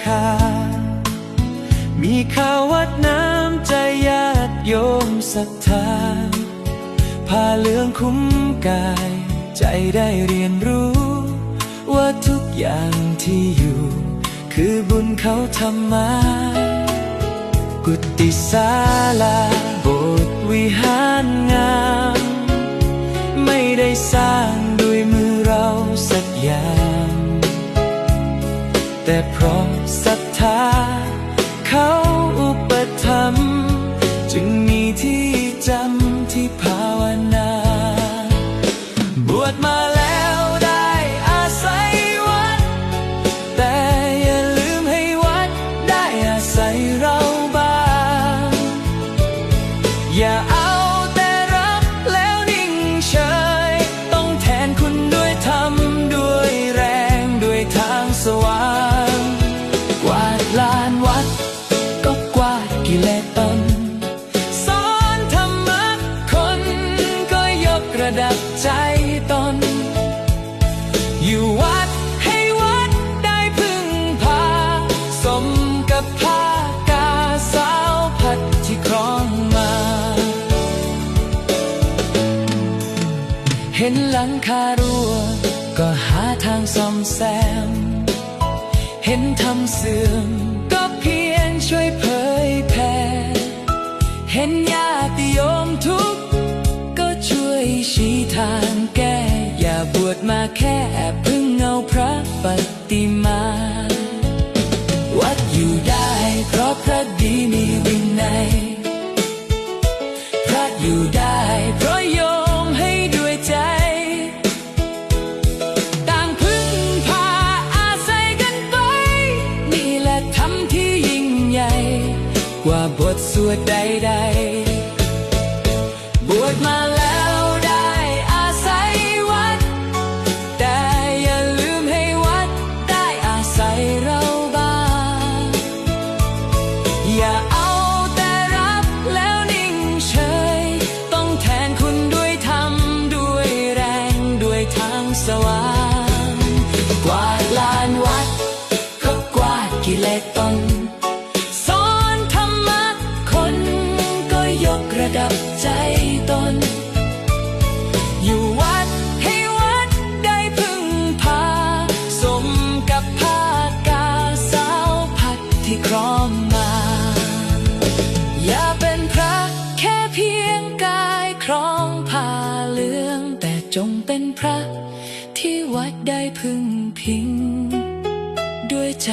ค่ามีค่าวัดน้ำใจญาติโยมศรัทธาผ้าเหลืองคุ้มกายใจได้เรียนรู้ว่าทุกอย่างที่อยู่คือบุญเขาทำมากุฏิศาลาโบสถ์วิหารงามไม่ได้สร้างด้วยมือเราสักอย่างแต่เพราะศรัทธาเขาอุปถัมภ์จึงมีที่จำที่ภาวนาบวชมาแล้วได้อาศัยวัดแต่อย่าลืมให้วัดได้อาศัยเราบ้างอย่าเอาแต่รับแล้วนิ่งเฉยต้องแทนคุณด้วยธรรมด้วยแรงด้วยทางสว่างกวาดลานวัดก็กวาดกิเลสตนสอนธรรมะคนก็ยกระดับใจตนอยู่วัดให้วัดได้พึ่งพาสมกับผ้ากาสาวพัดที่ครองมาเห็นหลังคารั่วก็หาทางซ่อมแซมเห็นทำเสื่อมก็เพียรช่วยเผยแผ่เห็นญาติโยมทุกข์ก็ช่วยชี้ทางแก้อย่าบวชมาแค่พึ่งเอาพระปฏิมาวัดอยู่ได้เพราะพระดีมีวินัยพระอยู่ได้เพราะโยมให้ด้วยใจต่างพึ่งพาอาศัยกันไปนี่แหละธรรมที่ยิ่งใหญ่กว่าบทสวดใดๆบวชมาแล้วได้อาศัยวัดแต่อย่าลืมให้วัดได้อาศัยเราบ้างอย่าเอาแต่รับแล้วนิ่งเฉยต้องแทนคุณด้วยธรรมด้วยแรงด้วยทางสว่างกวาดลานวัดก็กวาดกิเลสตนสอนธรรมะคนก็ยกระดับใจตนอยู่วัดให้วัดได้พึ่งพาสมกับผ้ากาสาวพัดที่ครองมาอย่าเป็นพระแค่เพียงกายครองผ้าเหลืองแต่จงเป็นพระที่วัดได้พึ่งพิงด้วยใจ